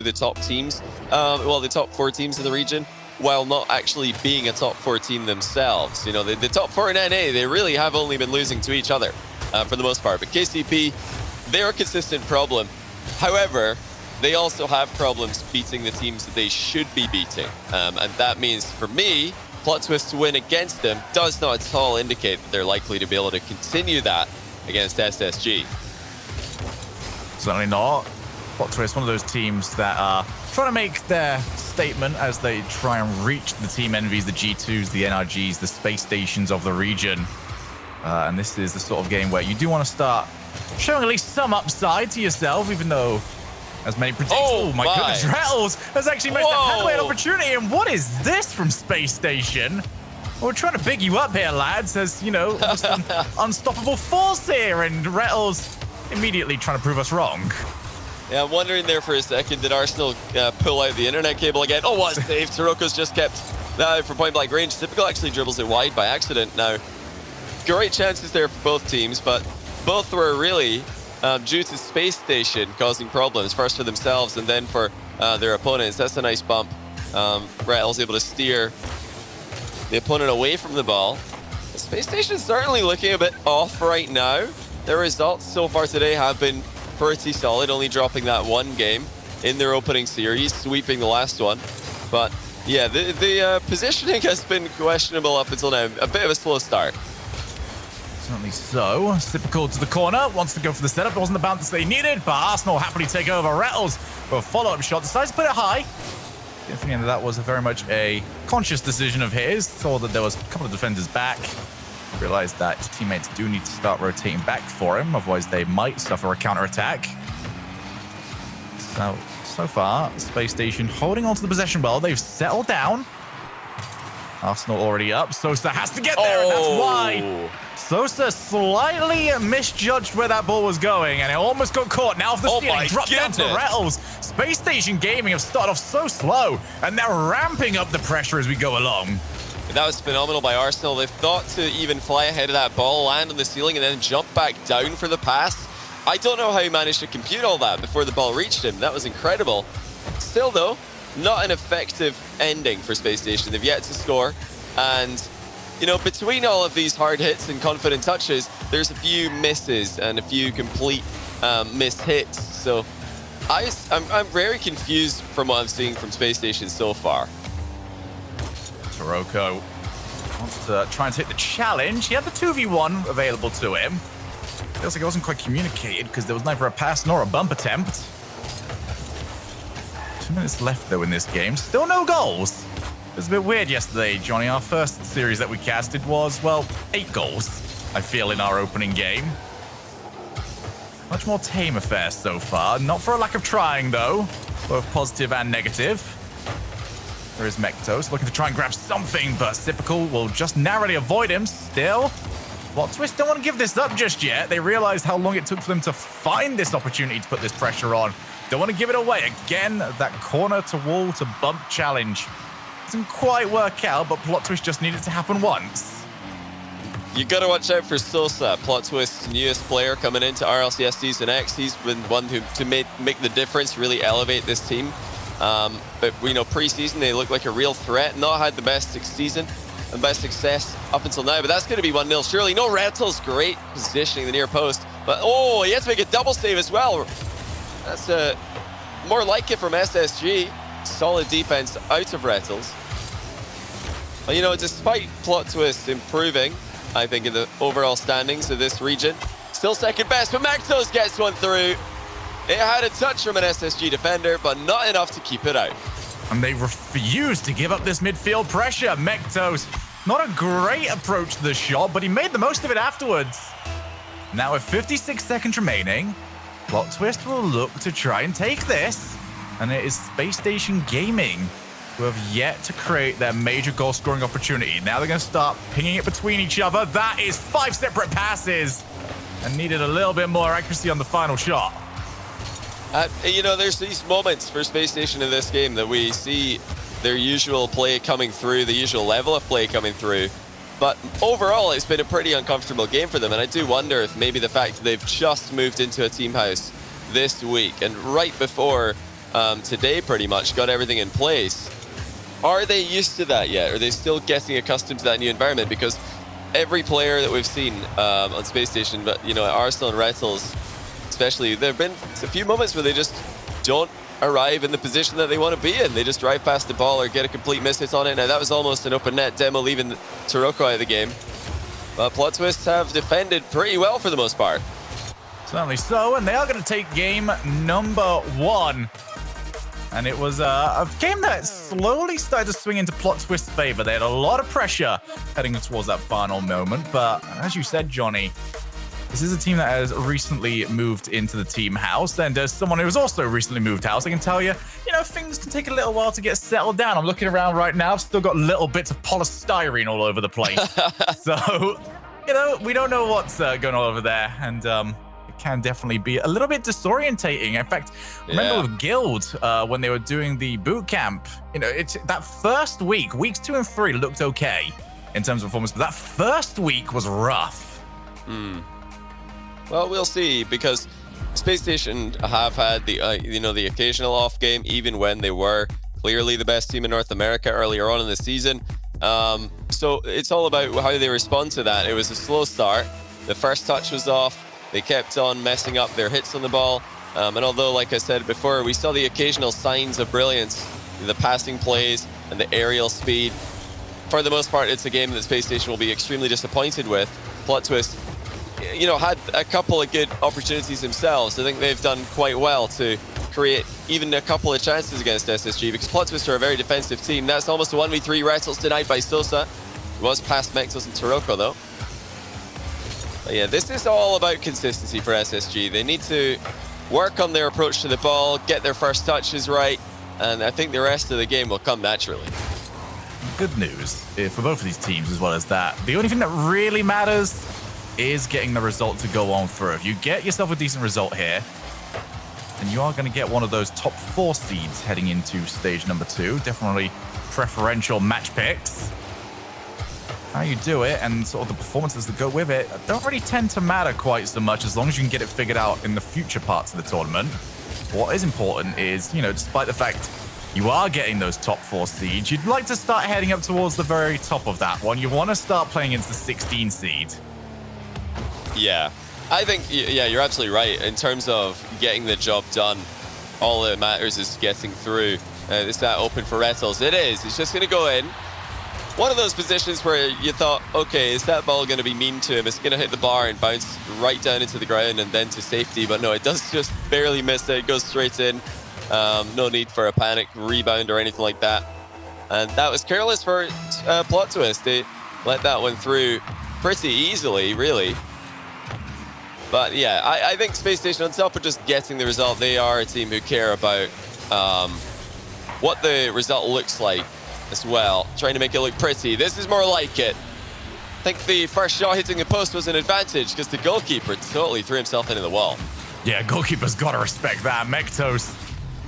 the top teams, well, the top 4 teams in the region, while not actually being a top 4 team themselves. You know, the top 4 in NA, they really have only been losing to each other for the most part. But KCP, they're a consistent problem. However, they also have problems beating the teams that they should be beating. And that means, for me, Plot Twist to win against them does not at all indicate that they're likely to be able to continue that against SSG. Certainly not. Plot Twist, one of those teams that are trying to make their statement as they try and reach the Team Envies, the G2s, the NRGs, the space stations of the region. And this is the sort of game where you do want to start showing at least some upside to yourself, even though, as many predict, oh my goodness, Rattles has actually missed a headway opportunity. And what is this from Space Station? Well, we're trying to big you up here, lads, as, you know, just an unstoppable force here, and Rattles immediately trying to prove us wrong. Yeah, I'm wondering there for a second, did Arsenal pull out the internet cable again? Oh, what a save. Taroko's just kept from point-blank range. Typical actually dribbles it wide by accident. Now, great chances there for both teams, but both were really due to Space Station causing problems, first for themselves and then for their opponents. That's a nice bump. Rattle's able to steer the opponent away from the ball. The Space Station's certainly looking a bit off right now. Their results so far today have been pretty solid, only dropping that one game in their opening series, sweeping the last one. But yeah, the positioning has been questionable up until now. A bit of a slow start. Certainly so. Typical to the corner, wants to go for the setup. It wasn't the bounce they needed, but Arsenal happily take over. Rattles with a follow-up shot, decides to put it high. Definitely, that was very much a conscious decision of his. Saw that there was a couple of defenders back. Realized that his teammates do need to start rotating back for him, otherwise they might suffer a counterattack. So far, Space Station holding on to the possession ball. They've settled down. Arsenal already up. Sosa has to get there, and that's why Sosa slightly misjudged where that ball was going, and it almost got caught. Now off the ceiling, dropped down to Rattles. Space Station Gaming have started off so slow, and they're ramping up the pressure as we go along. That was phenomenal by Arsenal. They've thought to even fly ahead of that ball, land on the ceiling, and then jump back down for the pass. I don't know how he managed to compute all that before the ball reached him. That was incredible. Still, though, not an effective ending for Space Station. They've yet to score. And, you know, between all of these hard hits and confident touches, there's a few misses and a few complete missed hits. So I'm very confused from what I'm seeing from Space Station so far. Taroko wants to try and take the challenge. He had the 2v1 available to him. Feels like it wasn't quite communicated because there was neither a pass nor a bump attempt. 2 minutes left, though, in this game. Still no goals. It was a bit weird yesterday, Johnny. Our first series that we casted was, well, 8 goals, I feel, in our opening game. Much more tame affair so far. Not for a lack of trying, though. Both positive and negative. There is Mektos looking to try and grab something, but Sipical will just narrowly avoid him. Still, Plot Twist don't want to give this up just yet. They realized how long it took for them to find this opportunity to put this pressure on. Don't want to give it away. Again, that corner to wall to bump challenge doesn't quite work out, but Plot Twist just needed to happen once. You got to watch out for Sosa, Plot Twist's newest player coming into RLCS Season X. He's been one to make the difference, really elevate this team. But, you know, pre-season, they look like a real threat. Not had the best season and best success up until now, but that's going to be 1-0. Surely, no, Rattles, great positioning the near post. But, oh, he has to make a double save as well. That's more like it from SSG. Solid defense out of Rattles. But, you know, despite Plot Twist improving, I think, in the overall standings of this region, still second best, but Mektos gets one through. It had a touch from an SSG defender, but not enough to keep it out. And they refuse to give up this midfield pressure. Mektos, not a great approach to the shot, but he made the most of it afterwards. Now with 56 seconds remaining, Plot Twist will look to try and take this. And it is Space Station Gaming who have yet to create their major goal-scoring opportunity. Now they're going to start pinging it between each other. That is 5 separate passes. And needed a little bit more accuracy on the final shot. You know, there's these moments for Space Station in this game that we see their usual play coming through, the usual level of play coming through. But overall, it's been a pretty uncomfortable game for them. And I do wonder if maybe the fact that they've just moved into a team house this week and right before today pretty much, got everything in place. Are they used to that yet? Are they still getting accustomed to that new environment? Because every player that we've seen on Space Station, but at Arsenal and Rettles especially, there have been a few moments where they just don't arrive in the position that they want to be in. They just drive past the ball or get a complete miss hit on it. Now, that was almost an open net demo leaving Taroko out of the game. But Plot Twists have defended pretty well for the most part. Certainly so, and they are going to take game number 1. And it was a game that slowly started to swing into Plot Twist's favor. They had a lot of pressure heading towards that final moment. But as you said, Johnny, this is a team that has recently moved into the team house. And as someone who has also recently moved house, I can tell you, things can take a little while to get settled down. I'm looking around right now. I've still got little bits of polystyrene all over the place. So, we don't know what's going on over there. And, can definitely be a little bit disorientating. In fact, remember with Guild, when they were doing the boot camp, it's that first week, weeks 2 and 3 looked okay in terms of performance, but that first week was rough. Well, we'll see, because Space Station have had the occasional off game, even when they were clearly the best team in North America earlier on in the season. So it's all about how they respond to that. It was a slow start. The first touch was off. They kept on messing up their hits on the ball. And although, like I said before, we saw the occasional signs of brilliance, the passing plays and the aerial speed, for the most part, it's a game that Space Station will be extremely disappointed with. Plot Twist, had a couple of good opportunities themselves. I think they've done quite well to create even a couple of chances against SSG, because Plot Twist are a very defensive team. That's almost a 1v3 Rettles denied by Sosa. It was past Mexos and Taroko, though. But yeah, this is all about consistency for SSG. They need to work on their approach to the ball, get their first touches right, and I think the rest of the game will come naturally. Good news for both of these teams as well as that. The only thing that really matters is getting the result to go on through. If you get yourself a decent result here, then you are going to get one of those top 4 seeds heading into stage number 2. Definitely preferential match picks. How you do it and sort of the performances that go with it don't really tend to matter quite so much, as long as you can get it figured out in the future parts of the tournament. What is important is, despite the fact you are getting those top 4 seeds, you'd like to start heading up towards the very top of that one. You want to start playing against the 16 seed. Yeah, I think, you're absolutely right. In terms of getting the job done, all that matters is getting through. Is that open for Rettles? It is. It's just going to go in. One of those positions where you thought, okay, is that ball going to be mean to him? It's going to hit the bar and bounce right down into the ground and then to safety. But no, it does just barely miss it. It goes straight in. No need for a panic rebound or anything like that. And that was careless for Plot Twist. They let that one through pretty easily, really. But yeah, I think Space Station, on top of just getting the result, they are a team who care about what the result looks like as well, trying to make it look pretty. This is more like it. I think the first shot hitting the post was an advantage, because the goalkeeper totally threw himself into the wall. Yeah, goalkeeper's got to respect that. Mektos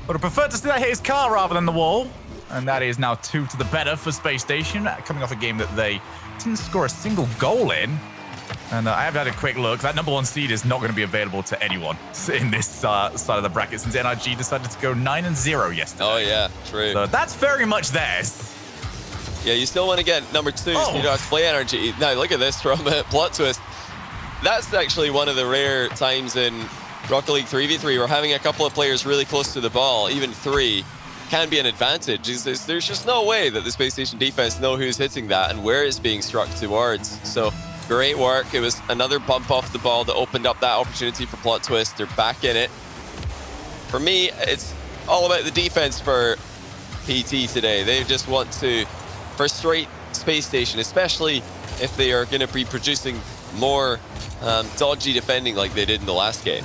would have preferred to see that hit his car rather than the wall. And that is now 2 to the better for Space Station, coming off a game that they didn't score a single goal in. And I have had a quick look. That number 1 seed is not going to be available to anyone in this side of the bracket, since NRG decided to go 9-0 yesterday. Oh, yeah, true. So that's very much theirs. Yeah, you still want to get number 2, so you don't have to play NRG. Now, look at this from Plot Twist. That's actually one of the rare times in Rocket League 3v3 where having a couple of players really close to the ball, even 3, can be an advantage. There's just no way that the Space Station defense know who's hitting that and where it's being struck towards. So great work. It was another bump off the ball that opened up that opportunity for Plot Twist. They're back in it. For me, it's all about the defense for PT today. They just want to frustrate Space Station, especially if they are going to be producing more dodgy defending like they did in the last game.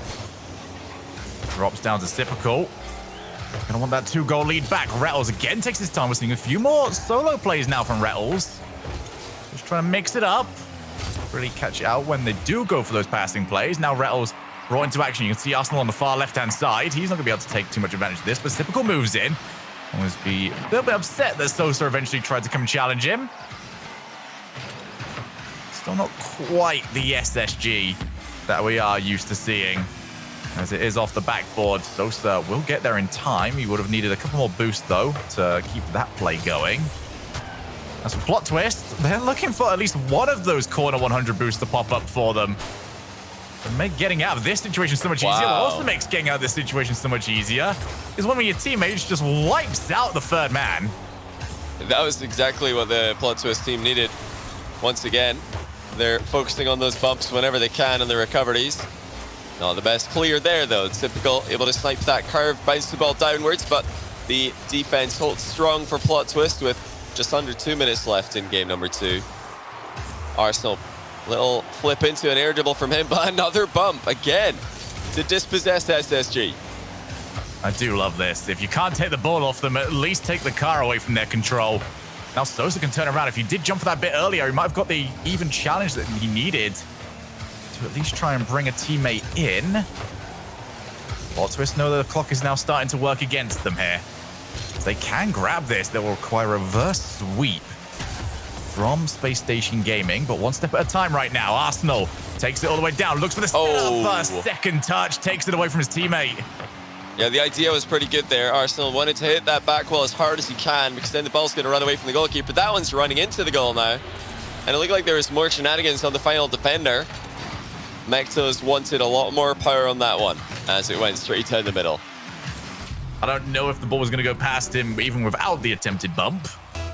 Drops down to Typical. Gonna want that 2-goal lead back. Rettles again takes his time. We're seeing a few more solo plays now from Rettles. Just trying to mix it up. Really catch it out when they do go for those passing plays. Now Rettles brought into action. You can see Arsenal on the far left-hand side. He's not going to be able to take too much advantage of this, but Typical moves in. Almost be a little bit upset that Sosa eventually tried to come and challenge him. Still not quite the SSG that we are used to seeing. as it is off the backboard. Sosa will get there in time. He would have needed a couple more boosts, though, to keep that play going. As for Plot Twist, they're looking for at least one of those corner 100 boosts to pop up for them. And make getting out of this situation so much easier. What also makes getting out of this situation so much easier is when your teammates just wipes out the third man. That was exactly what the Plot Twist team needed. Once again, they're focusing on those bumps whenever they can and the recoveries. Not the best clear there, though. It's typical, able to snipe that curve, bounce the ball downwards, but the defense holds strong for Plot Twist with just under 2 minutes left in game number 2. Arsenal, little flip into an air dribble from him, but another bump again to dispossess SSG. I do love this. If you can't take the ball off them, at least take the car away from their control. Now Sosa can turn around. If he did jump for that bit earlier, he might have got the even challenge that he needed to at least try and bring a teammate in. Plot Twist know that the clock is now starting to work against them here. If they can grab this, they will require a reverse sweep from Space Station Gaming, but one step at a time right now. Arsenal takes it all the way down, looks for the second touch, takes it away from his teammate. Yeah, the idea was pretty good there. Arsenal wanted to hit that back wall as hard as he can because then the ball's going to run away from the goalkeeper. That one's running into the goal now. And it looked like there was more shenanigans on the final defender. Mektos wanted a lot more power on that one as it went straight down the middle. I don't know if the ball was going to go past him even without the attempted bump.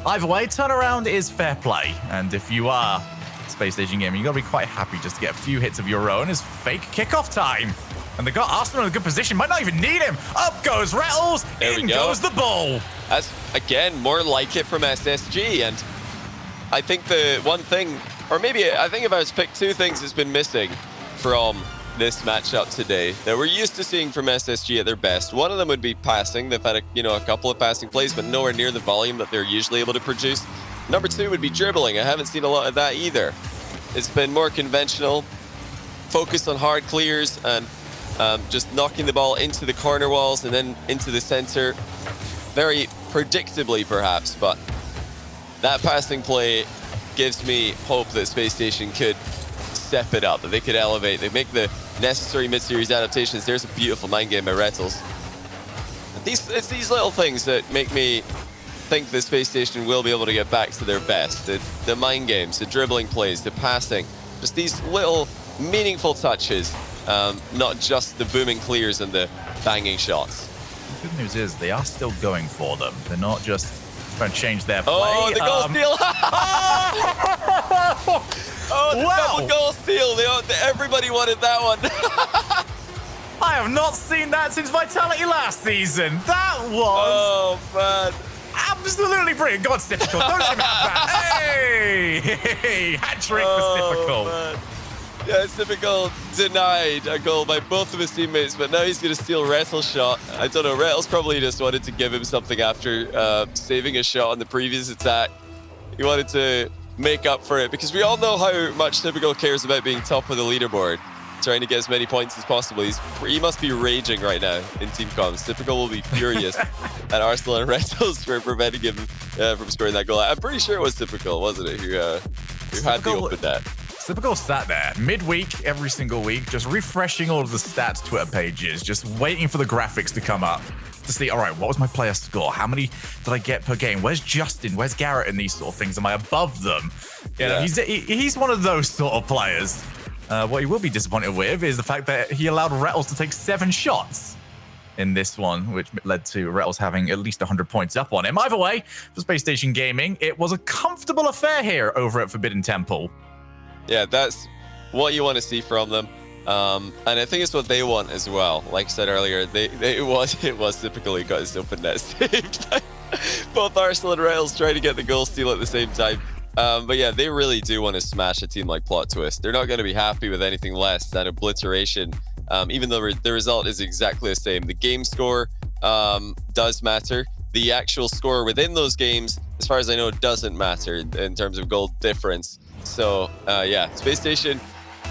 Either way, turnaround is fair play. And if you are Space Station Gaming, you got to be quite happy just to get a few hits of your own. It's fake kickoff time. And they got Arsenal in a good position. Might not even need him. Up goes Rattles. In goes the ball. That's, again, more like it from SSG. And I think the one thing, or maybe I think if I was to pick 2 things that's been missing from this matchup today that we're used to seeing from SSG at their best. One of them would be passing. They've had a couple of passing plays, but nowhere near the volume that they're usually able to produce. Number 2 would be dribbling. I haven't seen a lot of that either. It's been more conventional, focused on hard clears and just knocking the ball into the corner walls and then into the center. Very predictably, perhaps, but that passing play gives me hope that Space Station could step it up, that they could elevate. They make the necessary mid-series adaptations. There's a beautiful mind game by Rettles. It's these little things that make me think that Space Station will be able to get back to their best. The mind games, the dribbling plays, the passing, just these little meaningful touches, not just the booming clears and the banging shots. The good news is they are still going for them. They're not just trying to change their play. Oh, the goal steal! Oh, the double goal steal. Everybody wanted that one. I have not seen that since Vitality last season. That was... Oh, man. Absolutely brilliant. God, Typical. Don't let him have that. Hey! Hat-trick for Typical. Man. Yeah, Typical denied a goal by both of his teammates, but now he's going to steal Rettle's shot. I don't know. Rettles probably just wanted to give him something after saving a shot on the previous attack. He wanted to make up for it because we all know how much Typical cares about being top of the leaderboard, trying to get as many points as possible. He must be raging right now in team comms. Typical will be furious at Arsenal and Rettles for preventing him from scoring that goal. I'm pretty sure it was Typical, wasn't it, who had the open net. Typical sat there midweek, every single week, just refreshing all of the stats Twitter pages, just waiting for the graphics to come up to see, all right, what was my player score? How many did I get per game? Where's Justin? Where's Garrett and these sort of things? Am I above them? You know, he's one of those sort of players. What he will be disappointed with is the fact that he allowed Rettles to take 7 shots in this one, which led to Rettles having at least 100 points up on him. Either way, for Space Station Gaming, it was a comfortable affair here over at Forbidden Temple. Yeah, that's what you want to see from them. And I think it's what they want as well. Like I said earlier, it was Typical he got his open net saved by both Arsenal and Rails trying to get the goal steal at the same time. But yeah, they really do want to smash a team like Plot Twist. They're not going to be happy with anything less than obliteration, even though the result is exactly the same. The game score does matter. The actual score within those games, as far as I know, doesn't matter in terms of goal difference. So yeah, Space Station,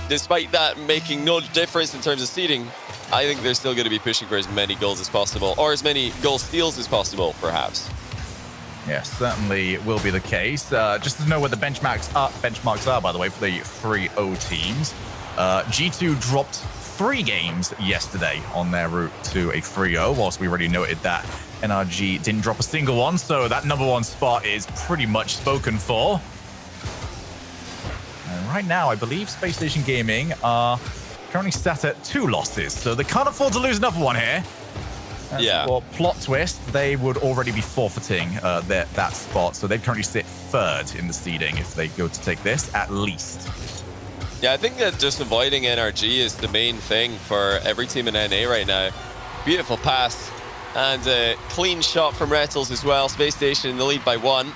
despite that making no difference in terms of seeding, I think they're still going to be pushing for as many goals as possible, or as many goal steals as possible, perhaps. Yeah, certainly will be the case. Just to know where the benchmarks are, by the way, for the 3-0 teams. G2 dropped 3 games yesterday on their route to a 3-0, whilst we already noted that NRG didn't drop a single one, so that number 1 spot is pretty much spoken for. And right now, I believe Spacestation Gaming are currently sat at 2 losses, so they can't afford to lose another one here. Yeah. For plot twist, they would already be forfeiting that spot, so they'd currently sit 3rd in the seeding if they go to take this, at least. Yeah, I think that just avoiding NRG is the main thing for every team in NA right now. Beautiful pass and a clean shot from Rettles as well. Spacestation in the lead by 1.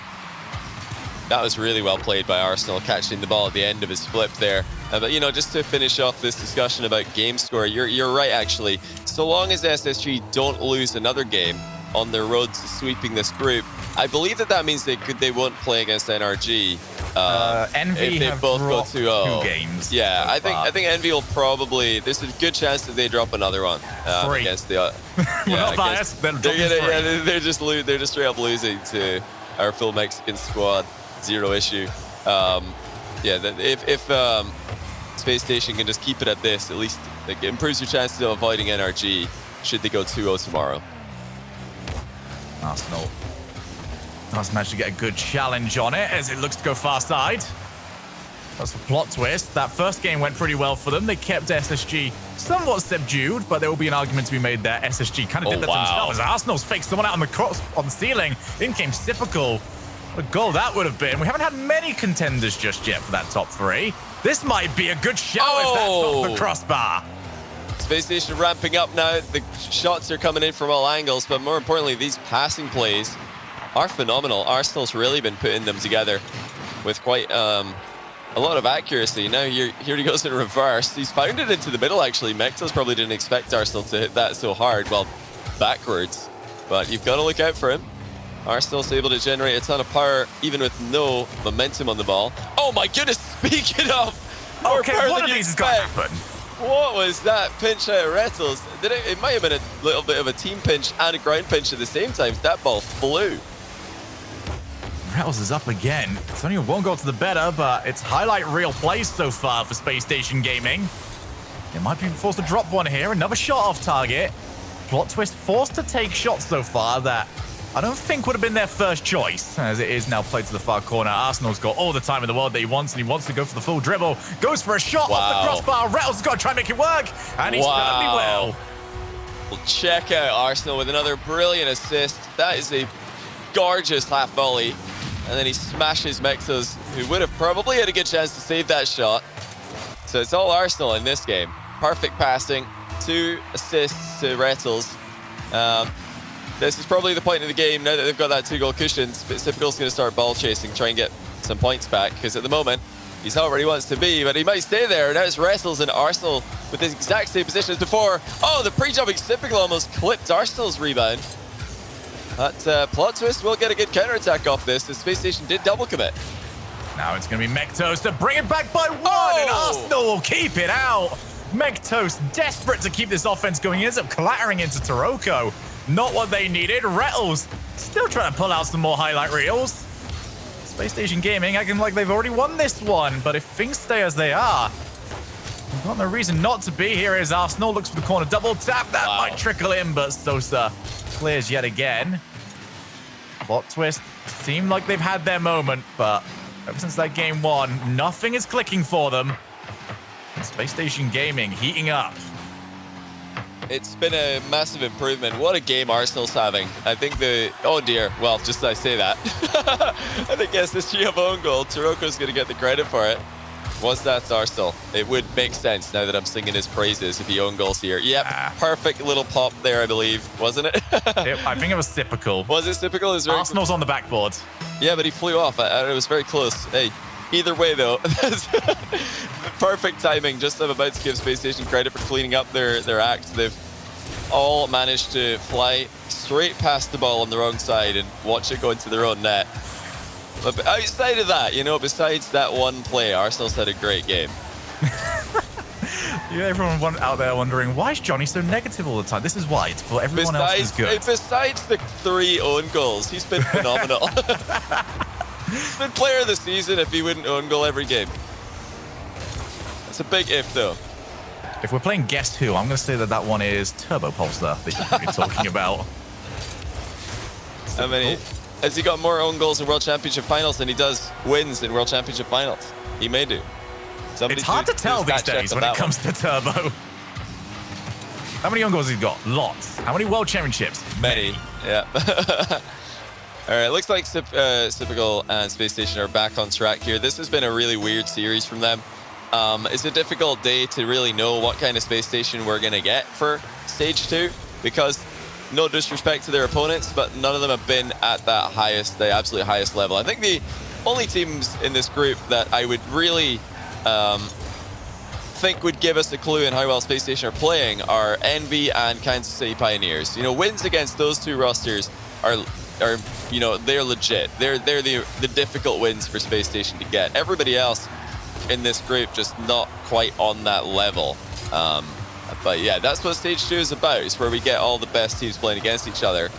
That was really well played by Arsenal, catching the ball at the end of his flip there. But, you know, just to finish off this discussion about game score, you're right, actually. So long as SSG don't lose another game on their road to sweeping this group, I believe that means they won't play against NRG. Envy if they have both go dropped 2-0. 2 games. Yeah, I think Envy will probably. There's a good chance that they drop another one 3 against the. We're not biased. They're just straight up losing to our full Mexican squad. 0 issue. If Space Station can just keep it at this, at least it improves your chances of avoiding NRG should they go 2-0 tomorrow. Arsenal does manage to get a good challenge on it as it looks to go far side. That's the plot twist. That first game went pretty well for them. They kept SSG somewhat subdued, but there will be an argument to be made there. SSG kind of did that themselves. Arsenal's faked someone out on the ceiling. In came Typical. What a goal that would have been. We haven't had many contenders just yet for that top 3. This might be a good shout if that's not the crossbar. Space Station ramping up now. The shots are coming in from all angles, but more importantly, these passing plays are phenomenal. Arsenal's really been putting them together with quite a lot of accuracy. Now here he goes in reverse. He's found it into the middle, actually. Mectos probably didn't expect Arsenal to hit that so hard, well, backwards. But you've got to look out for him. Arsenal's able to generate a ton of power, even with no momentum on the ball. Oh my goodness, speaking of, okay, one of these is going to happen. What was that pinch out of Rettles? It might have been a little bit of a team pinch and a ground pinch at the same time. That ball flew. Rettles is up again. It's only 1 goal to the better, but it's highlight reel plays so far for Space Station Gaming. They might be forced to drop one here. Another shot off target. Plot twist forced to take shots so far that I don't think would have been their first choice, as it is now played to the far corner. Arsenal's got all the time in the world that he wants, and he wants to go for the full dribble. Goes for a shot off the crossbar. Rettles has got to try and make it work, and he's certainly will. Well, check out Arsenal with another brilliant assist. That is a gorgeous half volley. And then he smashes Mexos, who would have probably had a good chance to save that shot. So it's all Arsenal in this game. Perfect passing, 2 assists to Rettles. This is probably the point of the game now that they've got that 2-goal cushion. Typical's going to start ball chasing, try and get some points back, because at the moment he's not where he wants to be, but he might stay there. Now it's Rettles and Arsenal with the exact same position as before. Oh, the pre-jumping Typical almost clipped Arsenal's rebound. But plot twist will get a good counterattack off this. The Space Station did double commit. Now it's going to be Mectos to bring it back by 1, and Arsenal will keep it out. Mectos desperate to keep this offense going. He ends up clattering into Taroko. Not what they needed. Rettles still trying to pull out some more highlight reels. Space Station Gaming acting like they've already won this one, but if things stay as they are, we've got no reason not to be. Here is Arsenal, looks for the corner double tap. That might trickle in, but Sosa clears yet again. Plot twist. Seemed like they've had their moment, but ever since that game 1, nothing is clicking for them. And Space Station Gaming heating up. It's been a massive improvement. What a game Arsenal's having. I think oh dear, well, just I say that. I think SSG have own goal. Taroko's going to get the credit for it. Once that's Arsenal, it would make sense now that I'm singing his praises if he own goals here. Yep, perfect little pop there, I believe, wasn't it? I think it was Typical. Was it Typical? Arsenal's on the backboard. Yeah, but he flew off. It was very close. Hey, either way, though, perfect timing. Just I'm about to give Space Station credit for cleaning up their act. They've all managed to fly straight past the ball on the wrong side and watch it go into their own net. But outside of that, besides that one play, Arsenal's had a great game. Everyone out there wondering, why is Johnny so negative all the time? This is why. It's for everyone else is good. Besides the 3 own goals, he's been phenomenal. He's been player of the season if he wouldn't own goal every game. It's a big if, though. If we're playing Guess Who, I'm going to say that that one is Turbo Pulsar that you're talking about. How many? Has he got more own goals in World Championship Finals than he does wins in World Championship Finals? He may do. It's hard to tell these days when it comes to Turbo. How many own goals has he got? Lots. How many World Championships? Many. Yeah. All right, looks like Typical and Space Station are back on track here. This has been a really weird series from them. It's a difficult day to really know what kind of Space Station we're going to get for Stage 2 because no disrespect to their opponents, but none of them have been at that highest, the absolute highest level. I think the only teams in this group that I would really think would give us a clue in how well Space Station are playing are Envy and Kansas City Pioneers. You know, wins against those two rosters are you know, they're legit. They're the difficult wins for Space Station to get. Everybody else in this group just not quite on that level. But yeah, that's what Stage 2 is about. It's where we get all the best teams playing against each other.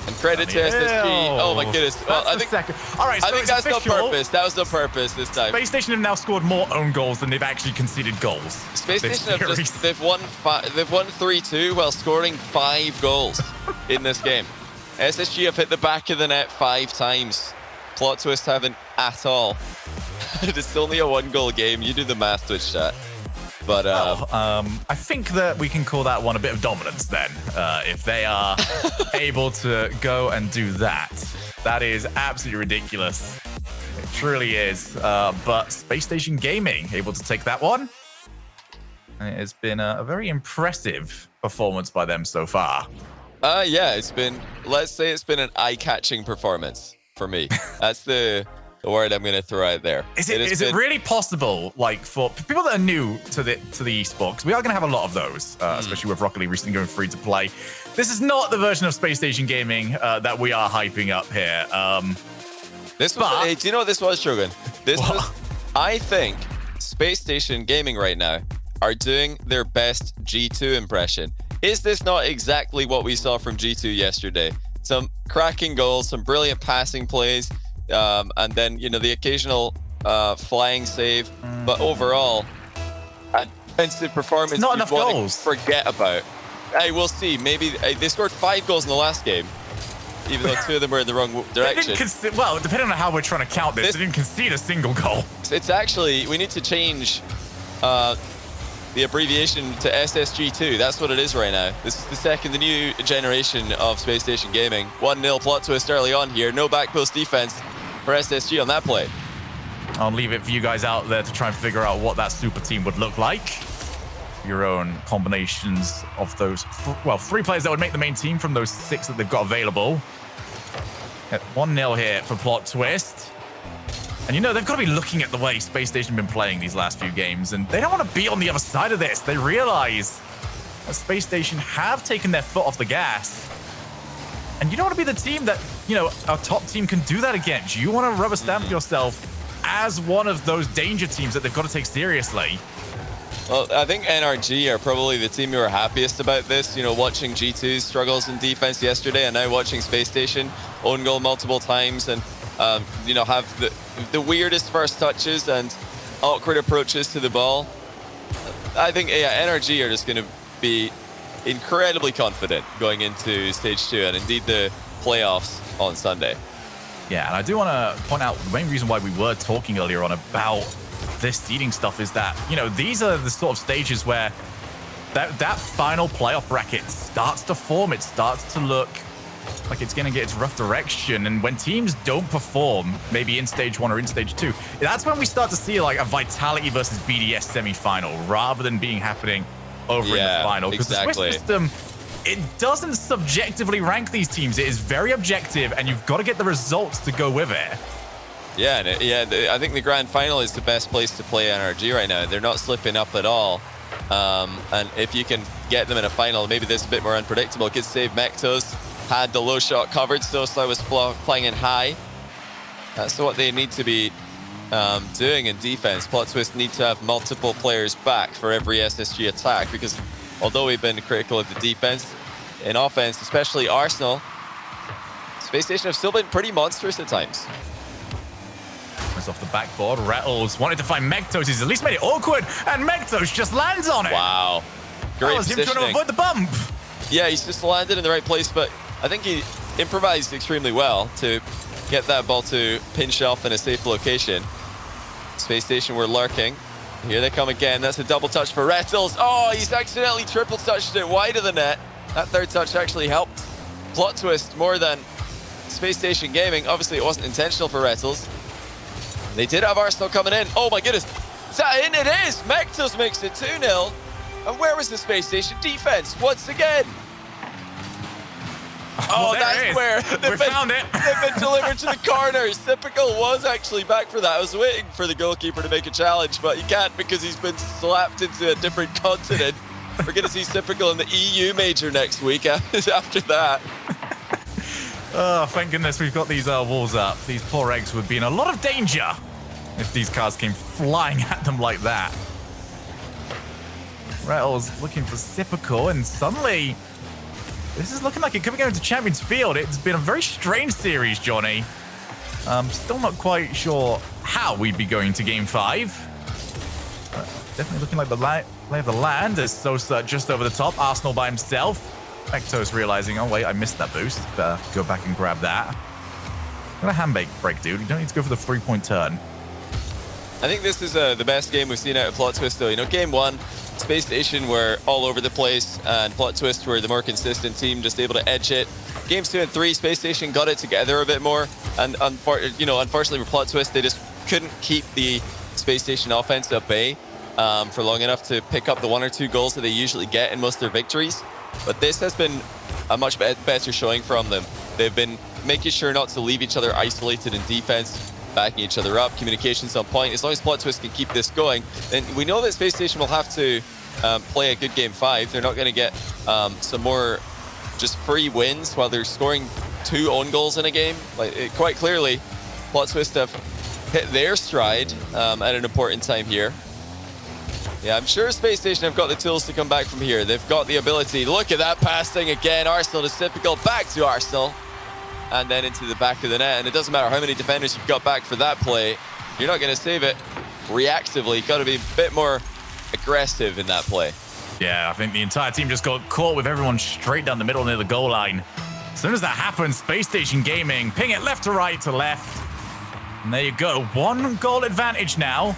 And credit to SSG. Oh my goodness. Well, I think all right, so I think that's on purpose. That was on purpose this time. Space Station have now scored more own goals than they've actually conceded goals. Space Station have they've won 3-2 while scoring 5 goals in this game. SSG have hit the back of the net 5 times. Plot Twist haven't at all. It's only a 1-goal game. You do the math, Twitch chat. But I think that we can call that one a bit of dominance then. If they are able to go and do that. That is absolutely ridiculous. It truly is. But Space Station Gaming able to take that one. And it has been a very impressive performance by them so far. Yeah, it's been, let's say it's been an eye-catching performance for me. That's the word I'm going to throw out there. Is it really possible, like, for people that are new to the esports, 'cause we are going to have a lot of those, especially with Rocket League recently going free to play. This is not the version of Space Station Gaming that we are hyping up here. Hey, do you know what this was, Shogun? I think Space Station Gaming right now are doing their best G2 impression. Is this not exactly what we saw from G2 yesterday? Some cracking goals, some brilliant passing plays, and then, you know, the occasional flying save. But overall, a defensive performance not enough goals. Forget about. Hey, we'll see. Maybe they scored 5 goals in the last game, even though 2 of them were in the wrong direction. Well, depending on how we're trying to count this, they didn't concede a single goal. It's actually, we need to change the abbreviation to SSG2. That's what it is right now. This is the new generation of Space Station Gaming. 1-0 Plot Twist early on here. No back post defense for SSG on that play. I'll leave it for you guys out there to try and figure out what that super team would look like. Your own combinations of those, 3 players that would make the main team from those 6 that they've got available. 1-0 here for Plot Twist. And, you know, they've got to be looking at the way Space Station have been playing these last few games, and they don't want to be on the other side of this. They realize that Space Station have taken their foot off the gas. And you don't want to be the team that, you know, our top team can do that against. You want to rubber stamp yourself as one of those danger teams that they've got to take seriously. Well, I think NRG are probably the team who are happiest about this. You know, watching G2's struggles in defense yesterday and now watching Space Station own goal multiple times and, you know, have the weirdest first touches and awkward approaches to the ball. I think, yeah, NRG are just going to be incredibly confident going into Stage 2 and indeed the playoffs on Sunday. Yeah, and I do want to point out the main reason why we were talking earlier on about this seeding stuff is that, you know, these are the sort of stages where that final playoff bracket starts to form. It starts to look like it's going to get its rough direction. And when teams don't perform, maybe in Stage 1 or in Stage 2, that's when we start to see like a Vitality versus BDS semi-final rather than being happening over in the final. Because the Swiss system, it doesn't subjectively rank these teams. It is very objective, and you've got to get the results to go with it. Yeah, and I think the grand final is the best place to play NRG right now. They're not slipping up at all. And if you can get them in a final, maybe this is a bit more unpredictable. Good save, Mektos. Had the low shot covered, so I was flying in high. That's what they need to be doing in defense. Plot Twist need to have multiple players back for every SSG attack, because although we've been critical of the defense, in offense, especially Arsenal, Space Station have still been pretty monstrous at times. focus off the backboard. Rettles wanted to find Megtos. He's at least made it awkward, and Megtos just lands on it. Wow. Great That was him trying to avoid the bump. Yeah, he's just landed in the right place, but I think he improvised extremely well to get that ball to pin shelf in a safe location. Space Station were lurking. Here they come again. That's a double touch for Rettles. Oh, he's accidentally triple touched it wide of the net. That third touch actually helped Plot Twist more than Space Station Gaming. Obviously, it wasn't intentional for Rettles. They did have Arsenal coming in. Oh my goodness. Is that in? It is. Megtos makes it 2-0. And where was the Space Station defense once again? Oh, that's where we found it. They've been delivered to the corners. Typical was actually back for that. I was waiting for the goalkeeper to make a challenge, but he can't because he's been slapped into a different continent. We're going to see Typical in the EU major next week after that. Oh, thank goodness we've got these walls up. These poor eggs would be in a lot of danger if these cars came flying at them like that. Rettles looking for Typical, and suddenly this is looking like it could be going to Champions Field. It's been a very strange series, Johnny. Still not quite sure how we'd be going to Game 5. But definitely looking like the lay of the land as Sosa just over the top. Arsenal by himself. Megtos realizing, oh wait, I missed that boost. Better go back and grab that. Got a hand break, dude. You don't need to go for the 3-point turn. I think this is the best game we've seen out of Plot Twist, though. You know, Game 1, Space Station were all over the place, and Plot Twist were the more consistent team, just able to edge it. Games 2 and 3, Space Station got it together a bit more, and unfortunately for Plot Twist, they just couldn't keep the Space Station offense at bay for long enough to pick up the 1 or 2 goals that they usually get in most of their victories. But this has been a much better showing from them. They've been making sure not to leave each other isolated in defense, backing each other up, communications on point. As long as Plot Twist can keep this going, then we know that Space Station will have to play a good Game 5. They're not going to get some more just free wins while they're scoring 2 own goals in a game. Quite clearly, Plot Twist have hit their stride at an important time here. Yeah, I'm sure Space Station have got the tools to come back from here. They've got the ability. Look at that passing again. Arsenal is typical. Back to Arsenal. And then into the back of the net. And it doesn't matter how many defenders you've got back for that play. You're not going to save it reactively. You've got to be a bit more aggressive in that play. Yeah, I think the entire team just got caught with everyone straight down the middle near the goal line. As soon as that happens, Space Station Gaming ping it left to right to left. And there you go. 1 goal advantage now.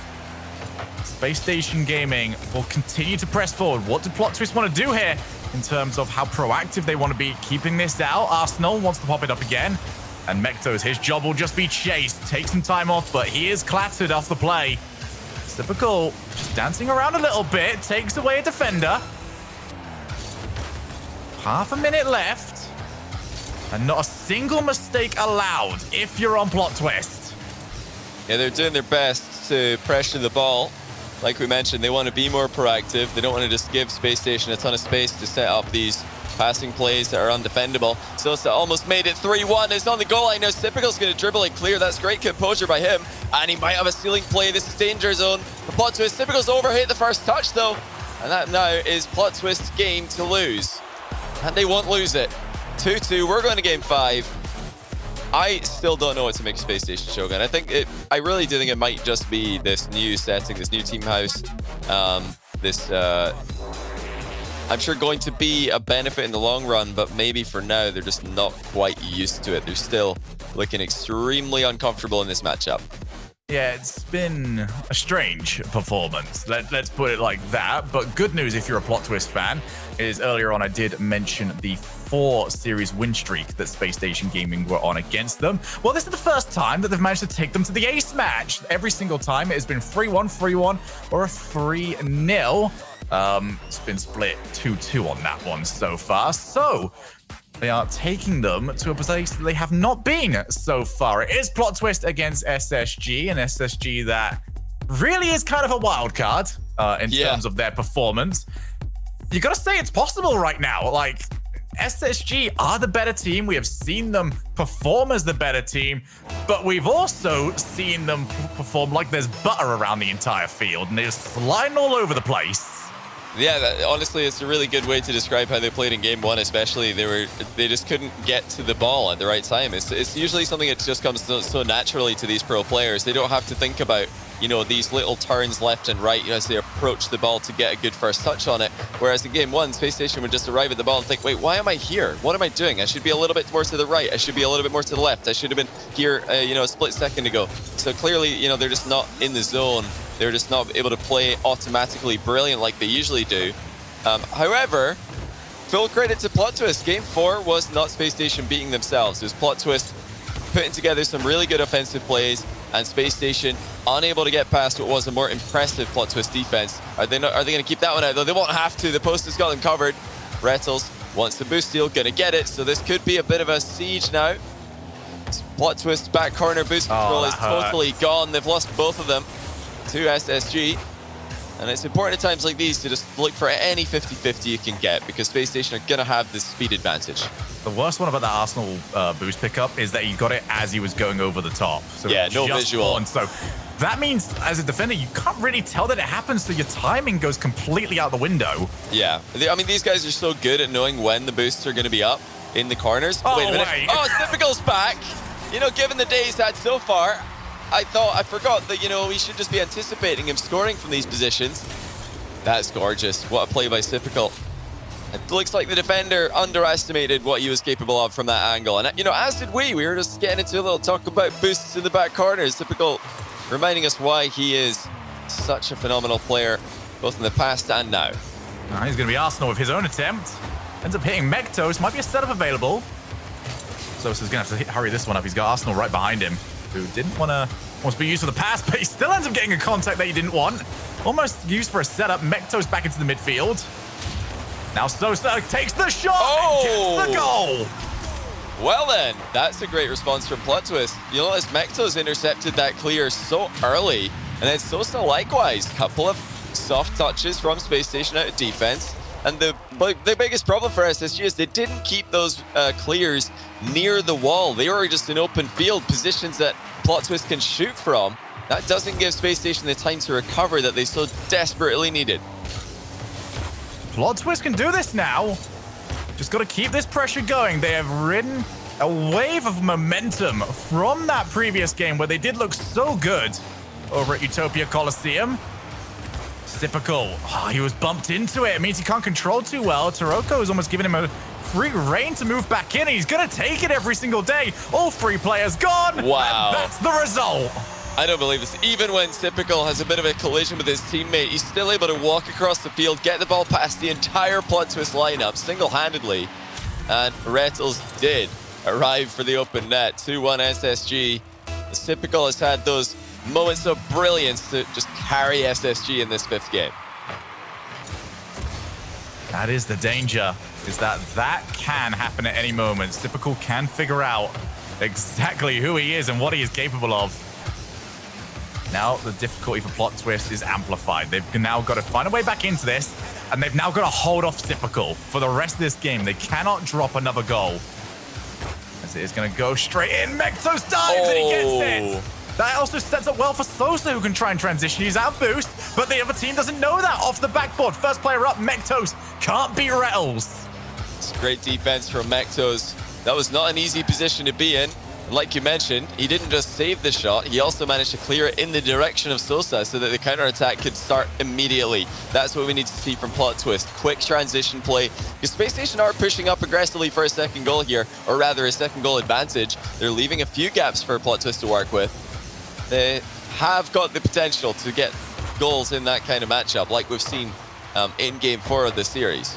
Space Station Gaming will continue to press forward. What do Plot Twist want to do here in terms of how proactive they want to be keeping this out? Arsenal wants to pop it up again. And Megtos, his job will just be chased. Take some time off, but he is clattered off the play. Typical, just dancing around a little bit. Takes away a defender. Half a minute left. And not a single mistake allowed if you're on Plot Twist. Yeah, they're doing their best to pressure the ball. Like we mentioned, they want to be more proactive. They don't want to just give Space Station a ton of space to set up these passing plays that are undefendable. Sosa almost made it 3-1. It's on the goal line now. Typical's going to dribble and clear. That's great composure by him. And he might have a ceiling play. This is danger zone. The Plot Twist. Typical's overhit the first touch, though. And that now is Plot Twist's game to lose. And they won't lose it. 2-2. We're going to Game 5. I still don't know what to make Space Station Shogun. I really do think it might just be this new setting, this new team house. I'm sure going to be a benefit in the long run, but maybe for now they're just not quite used to it. They're still looking extremely uncomfortable in this matchup. Yeah, it's been a strange performance. Let's put it like that. But good news if you're a Plot Twist fan is earlier on I did mention the 4-series win streak that Space Station Gaming were on against them. Well, this is the first time that they've managed to take them to the ace match. Every single time it has been 3-1, 3-1, or a 3-0. It's been split 2-2 on that one so far. So they are taking them to a place that they have not been so far. It is Plot Twist against SSG, an SSG that really is kind of a wild card in terms of their performance. You gotta say it's possible right now. Like, SSG are the better team. We have seen them perform as the better team, but we've also seen them perform like there's butter around the entire field, and they're just sliding all over the place. Yeah, honestly, it's a really good way to describe how they played in game one. Especially, they just couldn't get to the ball at the right time. It's usually something that just comes so naturally to these pro players. They don't have to think about, you know, these little turns left and right as they approach the ball to get a good first touch on it. Whereas in game one, Spacestation would just arrive at the ball and think, wait, why am I here? What am I doing? I should be a little bit more to the right. I should be a little bit more to the left. I should have been here, you know, a split second ago. So clearly, you know, they're just not in the zone. They're just not able to play automatically brilliant like they usually do. However, full credit to Plot Twist. Game 4 was not Spacestation beating themselves. It was Plot Twist putting together some really good offensive plays, and Spacestation unable to get past what was a more impressive Plot Twist defense. Are they going to keep that one out? Though they won't have to. The post has got them covered. Rettles wants the boost steal, going to get it. So this could be a bit of a siege now. Plot Twist back corner boost control is totally gone. They've lost both of them to SSG. And it's important at times like these to just look for any 50-50 you can get, because Spacestation are going to have this speed advantage. The worst one about that Arsenal boost pickup is that he got it as he was going over the top. So yeah, no visual. And so that means, as a defender, you can't really tell that it happens, so your timing goes completely out the window. Yeah. I mean, these guys are so good at knowing when the boosts are going to be up in the corners. Oh, wait a minute. wait. Oh, Typical's back. You know, given the day he's had so far, I forgot that, you know, we should just be anticipating him scoring from these positions. That's gorgeous. What a play by Typical. It looks like the defender underestimated what he was capable of from that angle. And, you know, as did we. We were just getting into a little talk about boosts in the back corners. Typical reminding us why he is such a phenomenal player, both in the past and now. He's going to be Arsenal with his own attempt. Ends up hitting Mektos. Might be a setup available. Sosa's going to have to hurry this one up. He's got Arsenal right behind him, who didn't wants to be used for the pass, but he still ends up getting a contact that he didn't want. Almost used for a setup. Mektos back into the midfield. Now Sosa takes the shot and gets the goal. Well then, that's a great response from Plot Twist. You'll notice Mektos intercepted that clear so early, and then Sosa likewise. Couple of soft touches from Spacestation out of defense. And the biggest problem for SSG is they didn't keep those clears near the wall. They were just in open field, positions that Plot Twist can shoot from. That doesn't give Spacestation the time to recover that they so desperately needed. Plot Twist can do this now. Just got to keep this pressure going. They have ridden a wave of momentum from that previous game where they did look so good over at Utopia Coliseum. Typical. Oh, he was bumped into it. It means he can't control too well. Taroko is almost giving him a free reign to move back in. And he's going to take it every single day. All three players gone. Wow. And that's the result. I don't believe this. Even when Typical has a bit of a collision with his teammate, he's still able to walk across the field, get the ball past the entire Plot Twist lineup single-handedly. And Rettles did arrive for the open net. 2-1 SSG. Typical has had those moments of brilliance to just carry SSG in this fifth game. That is the danger, is that can happen at any moment. Typical can figure out exactly who he is and what he is capable of. Now the difficulty for Plot Twist is amplified. They've now got to find a way back into this, and they've now got to hold off Typical for the rest of this game. They cannot drop another goal. As it is going to go straight in. Mektos dives and he gets it. That also sets up well for Sosa, who can try and transition. He's out boost, but the other team doesn't know that. Off the backboard, first player up, Mektos can't beat Rettles. It's great defense from Mektos. That was not an easy position to be in. Like you mentioned, he didn't just save the shot, he also managed to clear it in the direction of Sosa so that the counterattack could start immediately. That's what we need to see from Plot Twist. Quick transition play. Because Spacestation are pushing up aggressively for a second goal here, or rather a second goal advantage. They're leaving a few gaps for Plot Twist to work with. They have got the potential to get goals in that kind of matchup, like we've seen in Game 4 of the series.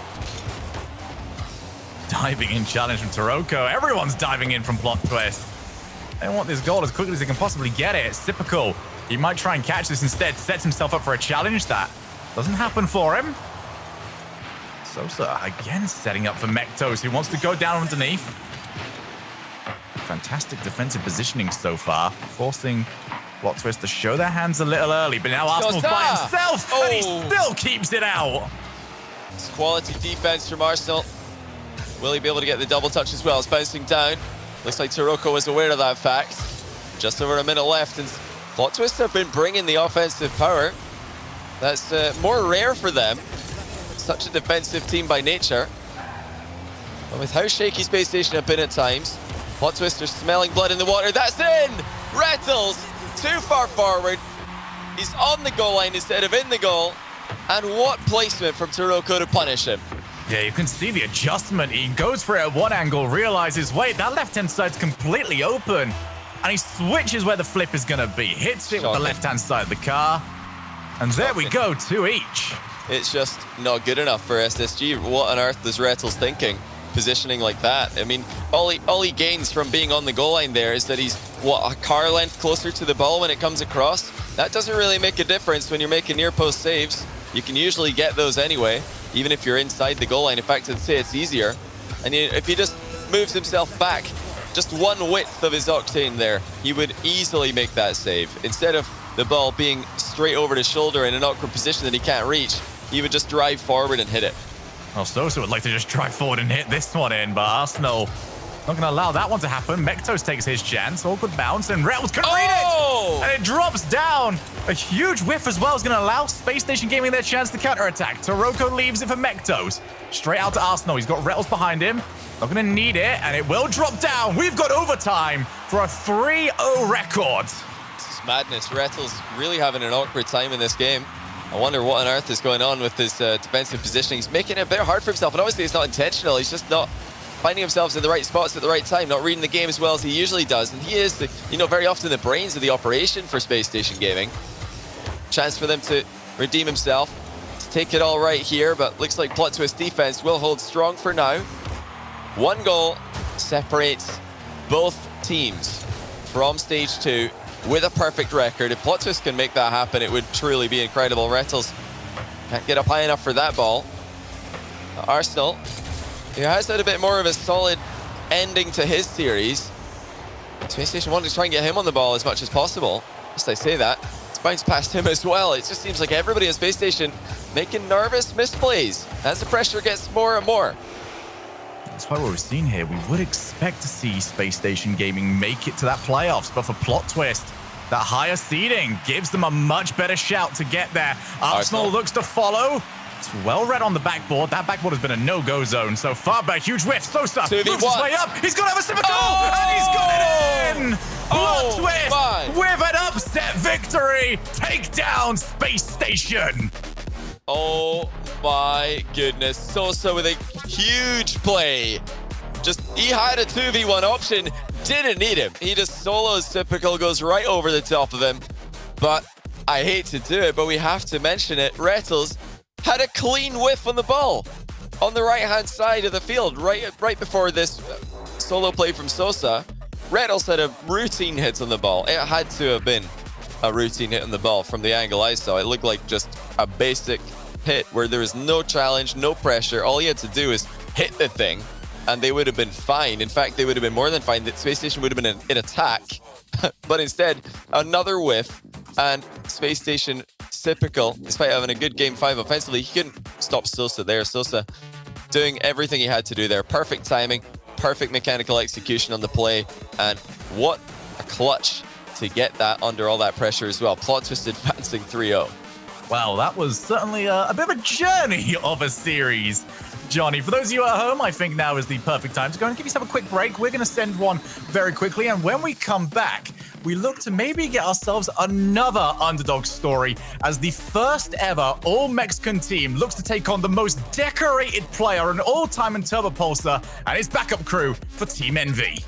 Diving in challenge from Taroko. Everyone's diving in from Plot Twist. They want this goal as quickly as they can possibly get it. It's typical. He might try and catch this instead. Sets himself up for a challenge. That doesn't happen for him. Sosa again setting up for Mektos, who wants to go down underneath. Fantastic defensive positioning so far, forcing Plot Twist to show their hands a little early, but now Arsenal's by himself, and he still keeps it out. It's quality defense from Arsenal. Will he be able to get the double touch as well? It's bouncing down. Looks like Taroko was aware of that fact. Just over a minute left, and Plot Twist have been bringing the offensive power. That's more rare for them. such a defensive team by nature. But with how shaky Space Station have been at times, Plot Twister smelling blood in the water. That's in! Rattles too far forward. He's on the goal line instead of in the goal. And what placement from Taroko to punish him. Yeah, you can see the adjustment. He goes for it at one angle, realizes, wait, that left-hand side's completely open. And he switches where the flip is going to be. Hits it with the left-hand side of the car. And there we go, 2 each. It's just not good enough for SSG. What on earth is Rattles thinking? Positioning like that. I mean, all he gains from being on the goal line there is that he's, what, a car length closer to the ball when it comes across. That doesn't really make a difference when you're making near post saves. You can usually get those anyway, even if you're inside the goal line. In fact, I'd say it's easier. And if he just moves himself back just one width of his octane there, he would easily make that save. Instead of the ball being straight over his shoulder in an awkward position that he can't reach, he would just drive forward and hit it. Well, Sosa would like to just drive forward and hit this one in, but Arsenal not going to allow that one to happen. Mektos takes his chance. Awkward bounce, and Rattles can read it! And it drops down. A huge whiff as well is going to allow Space Station Gaming their chance to counterattack. Taroko leaves it for Mektos. Straight out to Arsenal. He's got Rattles behind him. Not going to need it, and it will drop down. We've got overtime for a 3-0 record. This is madness. Rattles really having an awkward time in this game. I wonder what on earth is going on with his defensive positioning. He's making it a bit hard for himself, and obviously it's not intentional. He's just not finding himself in the right spots at the right time, not reading the game as well as he usually does. And he is, very often the brains of the operation for Space Station Gaming. Chance for them to redeem himself, to take it all right here, but looks like Plot Twist defense will hold strong for now. 1 goal separates both teams from stage 2 with a perfect record. If Plot Twist can make that happen, it would truly be incredible. Rattles can't get up high enough for that ball. Arsenal, who has had a bit more of a solid ending to his series. Space Station wanted to try and get him on the ball as much as possible. Just I say that, it's bounced past him as well. It just seems like everybody at Space Station making nervous misplays as the pressure gets more and more. Despite what we've seen here, we would expect to see Space Station Gaming make it to that playoffs, but for Plot Twist, that higher seeding gives them a much better shout to get there. Arsenal looks to follow. It's well read on the backboard. That backboard has been a no-go zone so far, but a huge whiff. Sosa moves his way up. He's got to have a sip of goal, and he's got it in! Plot Twist with an upset victory. Take down Space Station. Oh my goodness. Sosa with a huge play. He had a 2v1 option, didn't need him. He just solos typical, goes right over the top of him. But I hate to do it, but we have to mention it. Rattles had a clean whiff on the ball on the right-hand side of the field, right before this solo play from Sosa. Rattles had a routine hit on the ball. It had to have been a routine hit on the ball from the angle I saw. It looked like just a basic hit where there was no challenge, no pressure. All he had to do is hit the thing, and they would have been fine. In fact, they would have been more than fine. The Space Station would have been in attack, but instead, another whiff, and Space Station, typical, despite having a good game 5 offensively, he couldn't stop Sosa there. Sosa doing everything he had to do there. Perfect timing, perfect mechanical execution on the play, and what a clutch to get that under all that pressure as well. Plot Twist advancing 3-0. Well, that was certainly a bit of a journey of a series, Johnny. For those of you at home, I think now is the perfect time to go and give yourself a quick break. We're going to send one very quickly, and when we come back, we look to maybe get ourselves another underdog story as the first ever all-Mexican team looks to take on the most decorated player in all time in Turbo Pulsar and his backup crew for Team Envy.